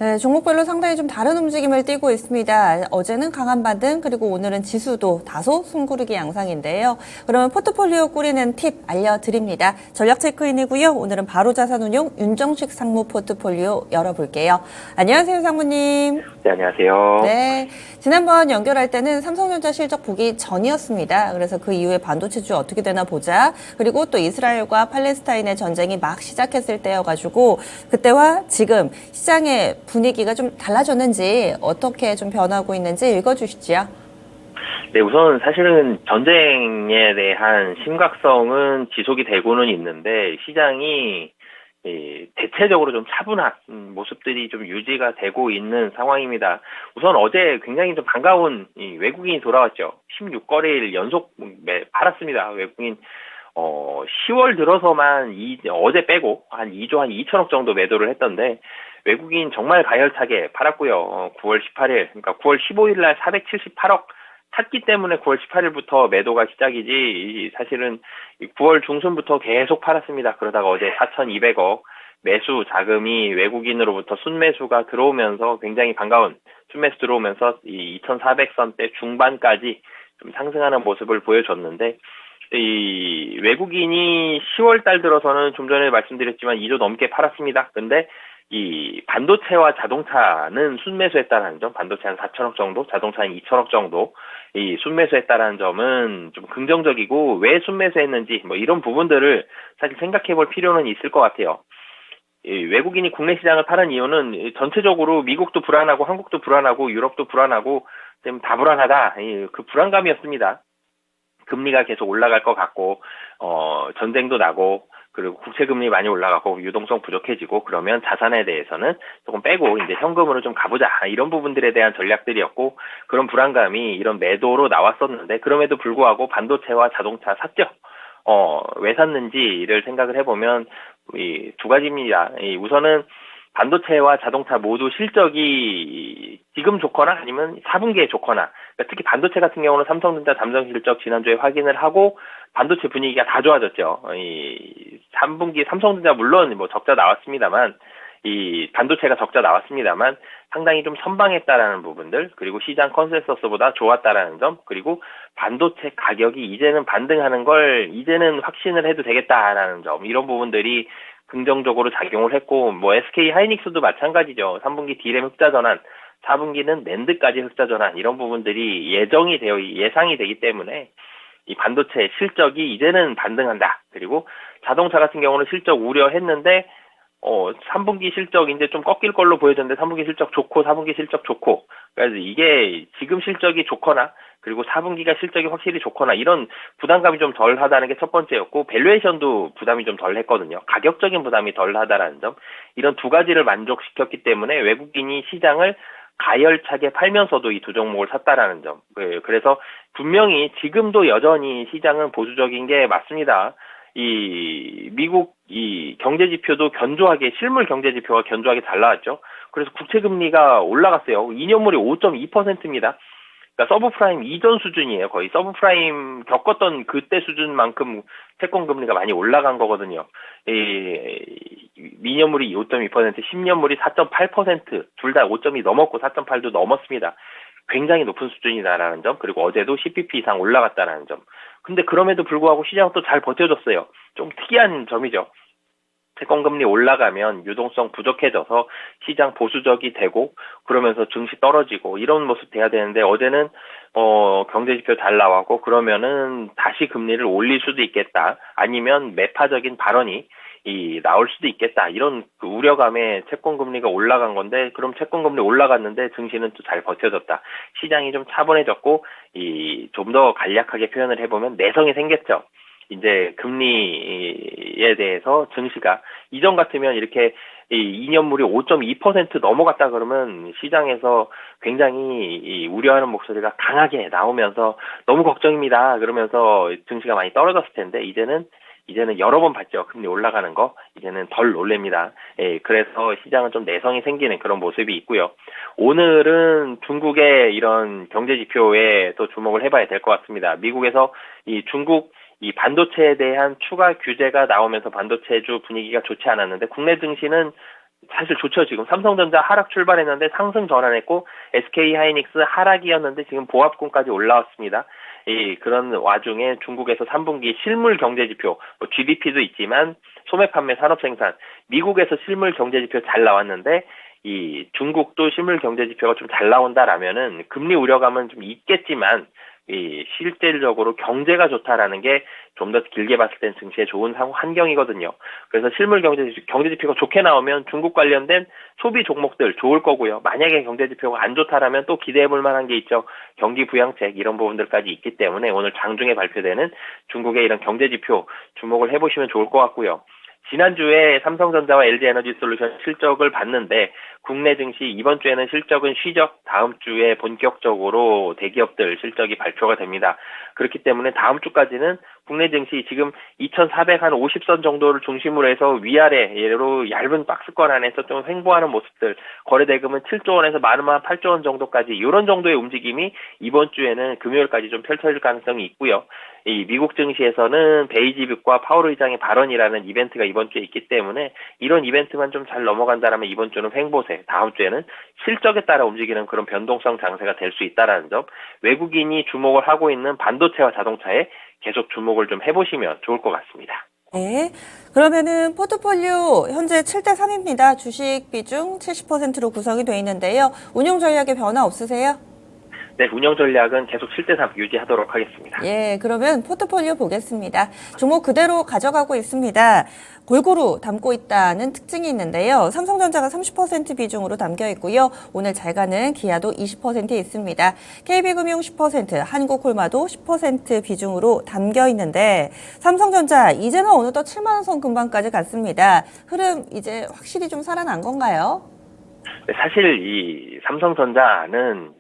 네, 종목별로 상당히 좀 다른 움직임을 띠고 있습니다. 어제는 강한 반등, 그리고 오늘은 지수도 다소 숨고르기 양상인데요. 그러면 포트폴리오 꾸리는 팁 알려드립니다. 전략 체크인이고요. 오늘은 바로자산운용 윤정식 상무 포트폴리오 열어볼게요. 안녕하세요, 상무님. 네, 안녕하세요. 네, 지난번 연결할 때는 삼성전자 실적 보기 전이었습니다. 그래서 그 이후에 반도체주 어떻게 되나 보자. 그리고 또 이스라엘과 팔레스타인의 전쟁이 막 시작했을 때여가지고 그때와 지금 시장의 분위기가 좀 달라졌는지 어떻게 좀 변하고 있는지 읽어주시죠. 네, 우선 사실은 전쟁에 대한 심각성은 지속이 되고는 있는데 시장이 대체적으로 좀 차분한 모습들이 좀 유지가 되고 있는 상황입니다. 우선 어제 굉장히 좀 반가운 외국인이 돌아왔죠. 16거래일 연속 팔았습니다. 외국인 10월 들어서만 어제 빼고 한 2조 한 2천억 정도 매도를 했던데 외국인 정말 가열차게 팔았고요. 9월 18일, 그러니까 9월 15일 날 478억 샀기 때문에 9월 18일부터 매도가 시작이지 사실은 9월 중순부터 계속 팔았습니다. 그러다가 어제 4,200억 매수 자금이 외국인으로부터 순매수가 들어오면서 굉장히 반가운 순매수 들어오면서 이 2,400선대 중반까지 좀 상승하는 모습을 보여줬는데 이 외국인이 10월 달 들어서는 좀 전에 말씀드렸지만 2조 넘게 팔았습니다. 근데 이 반도체와 자동차는 순매수했다는 점, 반도체 한 4천억 정도, 자동차 한 2천억 정도 이 순매수했다는 점은 좀 긍정적이고 왜 순매수했는지 뭐 이런 부분들을 사실 생각해 볼 필요는 있을 것 같아요. 이 외국인이 국내 시장을 파는 이유는 전체적으로 미국도 불안하고 한국도 불안하고 유럽도 불안하고 지금 다 불안하다. 그 불안감이었습니다. 금리가 계속 올라갈 것 같고 전쟁도 나고 그리고 국채 금리 많이 올라가고 유동성 부족해지고 그러면 자산에 대해서는 조금 빼고 이제 현금으로 좀 가보자 이런 부분들에 대한 전략들이었고 그런 불안감이 이런 매도로 나왔었는데 그럼에도 불구하고 반도체와 자동차 샀죠. 왜 샀는지를 생각을 해보면 이 두 가지입니다. 우선은 반도체와 자동차 모두 실적이 지금 좋거나 아니면 4분기에 좋거나 그러니까 특히 반도체 같은 경우는 삼성전자 잠정 실적 지난주에 확인을 하고 반도체 분위기가 다 좋아졌죠. 이 3분기 삼성전자 물론 뭐 적자 나왔습니다만 이 반도체가 적자 나왔습니다만 상당히 좀 선방했다라는 부분들 그리고 시장 컨센서스보다 좋았다라는 점 그리고 반도체 가격이 이제는 반등하는 걸 이제는 확신을 해도 되겠다라는 점 이런 부분들이 긍정적으로 작용을 했고 뭐 SK 하이닉스도 마찬가지죠. 3분기 D램 흑자 전환 4분기는 낸드까지 흑자 전환 이런 부분들이 예상이 되기 때문에 이 반도체 실적이 이제는 반등한다. 그리고 자동차 같은 경우는 실적 우려했는데 3분기 실적 이제 좀 꺾일 걸로 보여졌는데 3분기 실적 좋고 4분기 실적 좋고 그래서 이게 지금 실적이 좋거나 그리고 4분기가 실적이 확실히 좋거나 이런 부담감이 좀 덜하다는 게 첫 번째였고 밸류에이션도 부담이 좀 덜했거든요. 가격적인 부담이 덜하다라는 점 이런 두 가지를 만족시켰기 때문에 외국인이 시장을 가열차게 팔면서도 이 두 종목을 샀다라는 점. 그래서 분명히 지금도 여전히 시장은 보수적인 게 맞습니다. 이 미국 이 경제 지표도 견조하게 실물 경제 지표가 견조하게 잘 나왔죠. 그래서 국채 금리가 올라갔어요. 2년물이 5.2%입니다. 그러니까 서브프라임 이전 수준이에요. 거의 서브프라임 겪었던 그때 수준만큼 채권 금리가 많이 올라간 거거든요. 이 2년물이 5.2%, 10년물이 4.8%, 둘 다 5.2 넘었고 4.8도 넘었습니다. 굉장히 높은 수준이다라는 점, 그리고 어제도 CPP 이상 올라갔다라는 점. 근데 그럼에도 불구하고 시장은 또 잘 버텨줬어요. 좀 특이한 점이죠. 채권금리 올라가면 유동성 부족해져서 시장 보수적이 되고 그러면서 증시 떨어지고 이런 모습 돼야 되는데 어제는 경제지표 잘 나왔고 그러면은 다시 금리를 올릴 수도 있겠다 아니면 매파적인 발언이 나올 수도 있겠다 이런 그 우려감에 채권금리가 올라간 건데 그럼 채권금리 올라갔는데 증시는 또 잘 버텨졌다 시장이 좀 차분해졌고 좀 더 간략하게 표현을 해보면 내성이 생겼죠. 이제 금리에 대해서 증시가 이전 같으면 이렇게 2년물이 5.2% 넘어갔다 그러면 시장에서 굉장히 우려하는 목소리가 강하게 나오면서 너무 걱정입니다. 그러면서 증시가 많이 떨어졌을 텐데 이제는 여러 번 봤죠. 금리 올라가는 거. 이제는 덜 놀랍니다. 그래서 시장은 좀 내성이 생기는 그런 모습이 있고요. 오늘은 중국의 이런 경제 지표에 또 주목을 해봐야 될 것 같습니다. 미국에서 중국 반도체에 대한 추가 규제가 나오면서 반도체주 분위기가 좋지 않았는데 국내 증시는 사실 좋죠. 지금 삼성전자 하락 출발했는데 상승 전환했고 SK하이닉스 하락이었는데 지금 보합권까지 올라왔습니다. 그런 와중에 중국에서 3분기 실물 경제지표, GDP도 있지만 소매 판매 산업 생산, 미국에서 실물 경제지표 잘 나왔는데 중국도 실물 경제지표가 좀 잘 나온다라면은 금리 우려감은 좀 있겠지만 실질적으로 경제가 좋다라는 게 좀 더 길게 봤을 땐 증시에 좋은 환경이거든요. 그래서 실물 경제지표가 좋게 나오면 중국 관련된 소비 종목들 좋을 거고요. 만약에 경제지표가 안 좋다라면 또 기대해볼 만한 게 있죠. 경기 부양책 이런 부분들까지 있기 때문에 오늘 장중에 발표되는 중국의 이런 경제지표 주목을 해보시면 좋을 것 같고요. 지난주에 삼성전자와 LG에너지솔루션 실적을 봤는데 국내 증시 이번 주에는 실적은 쉬죠. 다음 주에 본격적으로 대기업들 실적이 발표가 됩니다. 그렇기 때문에 다음 주까지는 국내 증시 지금 2450선 정도를 중심으로 해서 위아래로 얇은 박스권 안에서 좀 횡보하는 모습들, 거래대금은 7조 원에서 많으면 8조 원 정도까지 이런 정도의 움직임이 이번 주에는 금요일까지 좀 펼쳐질 가능성이 있고요. 미국 증시에서는 베이지빅과 파월 의장의 발언이라는 이벤트가 이번 주에 있기 때문에 이런 이벤트만 좀 잘 넘어간다라면 이번 주는 횡보세, 다음 주에는 실적에 따라 움직이는 그런 변동성 장세가 될 수 있다라는 점, 외국인이 주목을 하고 있는 반도체와 자동차에 계속 주목을 좀 해보시면 좋을 것 같습니다. 네. 그러면은 포트폴리오 현재 7대 3입니다. 주식 비중 70%로 구성이 되어 있는데요. 운용 전략에 변화 없으세요? 네, 운영 전략은 계속 7대3 유지하도록 하겠습니다. 예, 그러면 포트폴리오 보겠습니다. 종목 그대로 가져가고 있습니다. 골고루 담고 있다는 특징이 있는데요. 삼성전자가 30% 비중으로 담겨 있고요. 오늘 잘 가는 기아도 20%에 있습니다. KB금융 10%, 한국콜마도 10% 비중으로 담겨 있는데 삼성전자 이제는 어느덧 7만 원 선 근방까지 갔습니다. 흐름 이제 확실히 좀 살아난 건가요? 사실 이 삼성전자는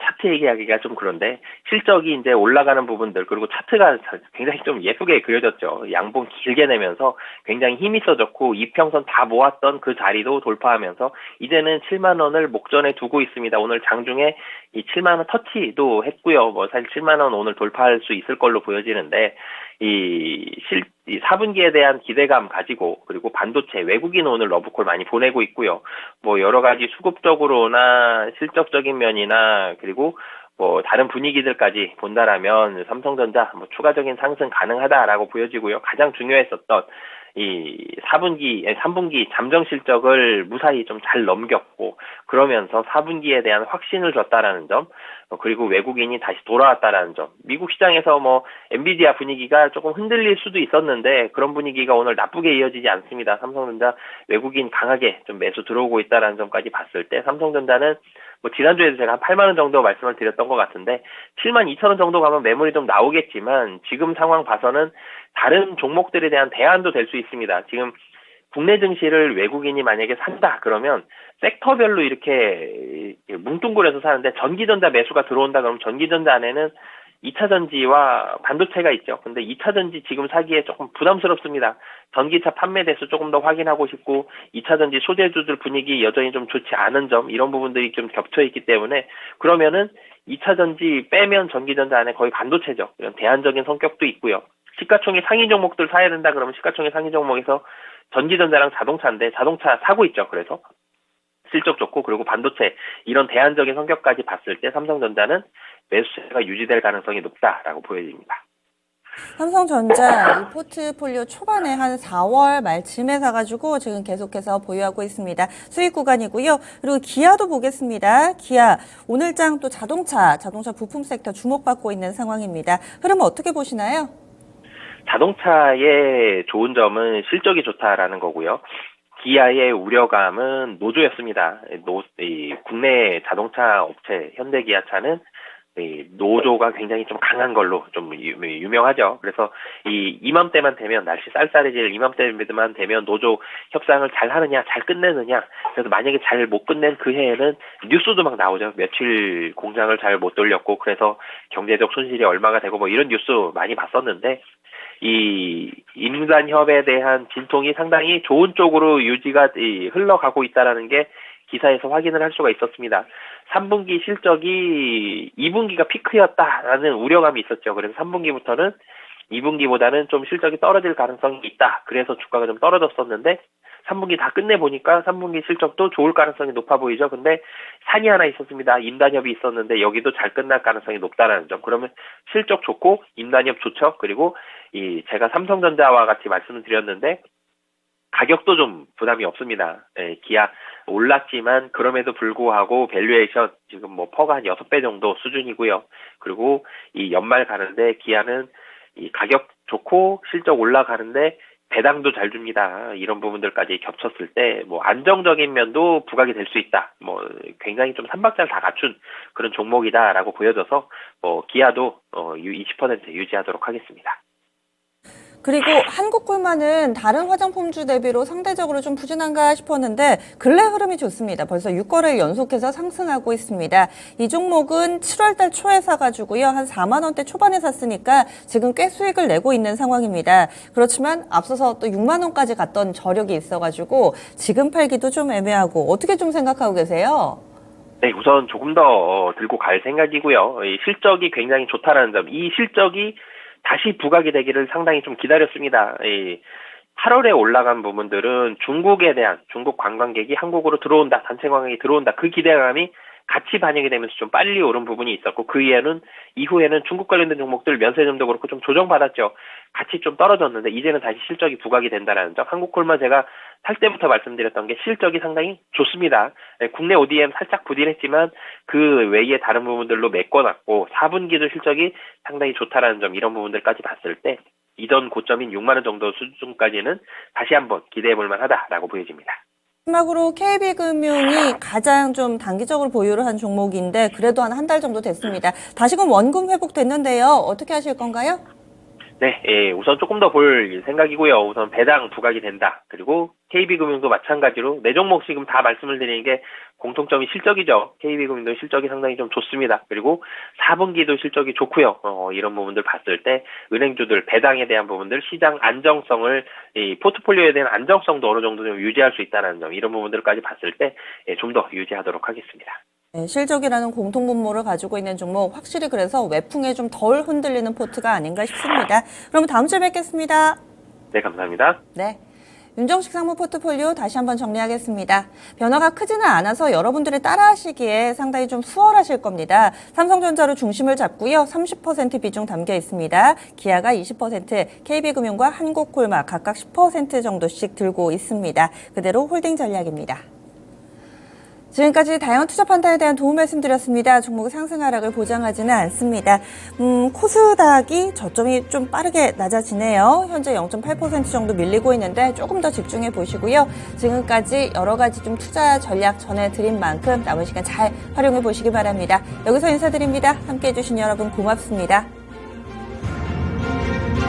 차트 얘기하기가 좀 그런데 실적이 이제 올라가는 부분들 그리고 차트가 굉장히 좀 예쁘게 그려졌죠. 양봉 길게 내면서 굉장히 힘이 있어졌고 이평선 다 모았던 그 자리도 돌파하면서 이제는 7만 원을 목전에 두고 있습니다. 오늘 장중에 이 7만 원 터치도 했고요. 사실 7만 원 오늘 돌파할 수 있을 걸로 보여지는데 이 4분기에 대한 기대감 가지고 그리고 반도체 외국인 오늘 러브콜 많이 보내고 있고요. 여러 가지 수급적으로나 실적적인 면이나 그리고 다른 분위기들까지 본다라면 삼성전자 추가적인 상승 가능하다라고 보여지고요. 가장 중요했었던 이 3분기 잠정 실적을 무사히 좀 잘 넘겼고 그러면서 4분기에 대한 확신을 줬다라는 점 그리고 외국인이 다시 돌아왔다라는 점 미국 시장에서 엔비디아 분위기가 조금 흔들릴 수도 있었는데 그런 분위기가 오늘 나쁘게 이어지지 않습니다. 삼성전자 외국인 강하게 좀 매수 들어오고 있다라는 점까지 봤을 때 삼성전자는 지난주에도 제가 한 8만 원 정도 말씀을 드렸던 것 같은데 7만 2천 원 정도 가면 매물이 좀 나오겠지만 지금 상황 봐서는 다른 종목들에 대한 대안도 될 수 있습니다. 지금 국내 증시를 외국인이 만약에 산다 그러면 섹터별로 이렇게 뭉뚱그려서 사는데 전기전자 매수가 들어온다 그러면 전기전자 안에는 2차전지와 반도체가 있죠. 근데 2차전지 지금 사기에 조금 부담스럽습니다. 전기차 판매 대수 조금 더 확인하고 싶고 2차전지 소재주들 분위기 여전히 좀 좋지 않은 점 이런 부분들이 좀 겹쳐 있기 때문에 그러면은 2차전지 빼면 전기전자 안에 거의 반도체죠. 이런 대안적인 성격도 있고요. 시가총액 상위 종목들 사야 된다 그러면 시가총액 상위 종목에서 전기전자랑 자동차인데 자동차 사고 있죠. 그래서 실적 좋고 그리고 반도체 이런 대안적인 성격까지 봤을 때 삼성전자는 매수세가 유지될 가능성이 높다라고 보여집니다. 삼성전자 이 포트폴리오 초반에 한 4월 말쯤에 사가지고 지금 계속해서 보유하고 있습니다. 수익 구간이고요. 그리고 기아도 보겠습니다. 기아 오늘장 또 자동차 부품 섹터 주목받고 있는 상황입니다. 흐름 어떻게 보시나요? 자동차의 좋은 점은 실적이 좋다라는 거고요. 기아의 우려감은 노조였습니다. 국내 자동차 업체 현대기아차는 노조가 굉장히 좀 강한 걸로 좀 유명하죠. 그래서 이맘때만 되면 날씨 쌀쌀해질 이맘때만 되면 노조 협상을 잘 하느냐, 잘 끝내느냐. 그래서 만약에 잘 못 끝낸 그 해에는 뉴스도 막 나오죠. 며칠 공장을 잘 못 돌렸고 그래서 경제적 손실이 얼마가 되고 이런 뉴스 많이 봤었는데 이 임산협에 대한 진통이 상당히 좋은 쪽으로 유지가 흘러가고 있다라는 게 기사에서 확인을 할 수가 있었습니다. 3분기 실적이 2분기가 피크였다라는 우려감이 있었죠. 그래서 3분기부터는 2분기보다는 좀 실적이 떨어질 가능성이 있다. 그래서 주가가 좀 떨어졌었는데 3분기 다 끝내보니까 3분기 실적도 좋을 가능성이 높아 보이죠. 근데 산이 하나 있었습니다. 임단협이 있었는데 여기도 잘 끝날 가능성이 높다라는 점. 그러면 실적 좋고 임단협 좋죠. 그리고 제가 삼성전자와 같이 말씀을 드렸는데 가격도 좀 부담이 없습니다. 예, 기아 올랐지만 그럼에도 불구하고 밸류에이션 지금 뭐 퍼가 한 6배 정도 수준이고요. 그리고 이 연말 가는데 기아는 이 가격 좋고 실적 올라가는데 배당도 잘 줍니다. 이런 부분들까지 겹쳤을 때 뭐 안정적인 면도 부각이 될 수 있다. 뭐 굉장히 좀 삼박자를 다 갖춘 그런 종목이다라고 보여져서 기아도 20% 유지하도록 하겠습니다. 그리고 한국콜마는 다른 화장품주 대비로 상대적으로 좀 부진한가 싶었는데 근래 흐름이 좋습니다. 벌써 6거래일 연속해서 상승하고 있습니다. 이 종목은 7월달 초에 사가지고요. 한 4만 원대 초반에 샀으니까 지금 꽤 수익을 내고 있는 상황입니다. 그렇지만 앞서서 또 6만 원까지 갔던 저력이 있어가지고 지금 팔기도 좀 애매하고 어떻게 좀 생각하고 계세요? 네, 우선 조금 더 들고 갈 생각이고요. 이 실적이 굉장히 좋다라는 점, 이 실적이 다시 부각이 되기를 상당히 좀 기다렸습니다. 8월에 올라간 부분들은 중국에 대한 중국 관광객이 한국으로 들어온다, 단체 관광객이 들어온다, 그 기대감이 같이 반영이 되면서 좀 빨리 오른 부분이 있었고 그 이후에는 중국 관련된 종목들 면세점도 그렇고 좀 조정받았죠. 같이 좀 떨어졌는데 이제는 다시 실적이 부각이 된다는 점. 한국콜만 제가 살 때부터 말씀드렸던 게 실적이 상당히 좋습니다. 국내 ODM 살짝 부진했지만 그 외에 다른 부분들로 메꿔놨고 4분기도 실적이 상당히 좋다라는 점, 이런 부분들까지 봤을 때 이전 고점인 6만 원 정도 수준까지는 다시 한번 기대해볼 만하다라고 보여집니다. 마지막으로 KB금융이 가장 좀 단기적으로 보유를 한 종목인데 그래도 한 달 정도 됐습니다. 다시금 원금 회복됐는데요. 어떻게 하실 건가요? 네, 우선 조금 더 볼 생각이고요. 우선 배당 부각이 된다. 그리고 KB금융도 마찬가지로 네 종목 지금 다 말씀을 드리는 게 공통점이 실적이죠. KB금융도 실적이 상당히 좀 좋습니다. 그리고 4분기도 실적이 좋고요. 이런 부분들 봤을 때 은행주들 배당에 대한 부분들, 시장 안정성을, 이 포트폴리오에 대한 안정성도 어느 정도 좀 유지할 수 있다는 점, 이런 부분들까지 봤을 때 좀 더 유지하도록 하겠습니다. 네, 실적이라는 공통분모를 가지고 있는 종목, 확실히 그래서 외풍에 좀 덜 흔들리는 포트가 아닌가 싶습니다. 그럼 다음 주에 뵙겠습니다. 네, 감사합니다. 네. 윤정식 상무 포트폴리오 다시 한번 정리하겠습니다. 변화가 크지는 않아서 여러분들이 따라하시기에 상당히 좀 수월하실 겁니다. 삼성전자로 중심을 잡고요. 30% 비중 담겨 있습니다. 기아가 20%, KB금융과 한국콜마 각각 10% 정도씩 들고 있습니다. 그대로 홀딩 전략입니다. 지금까지 다양한 투자 판단에 대한 도움 말씀드렸습니다. 종목 상승 하락을 보장하지는 않습니다. 코스닥이 저점이 좀 빠르게 낮아지네요. 현재 0.8% 정도 밀리고 있는데 조금 더 집중해 보시고요. 지금까지 여러 가지 좀 투자 전략 전해드린 만큼 남은 시간 잘 활용해 보시기 바랍니다. 여기서 인사드립니다. 함께해 주신 여러분 고맙습니다.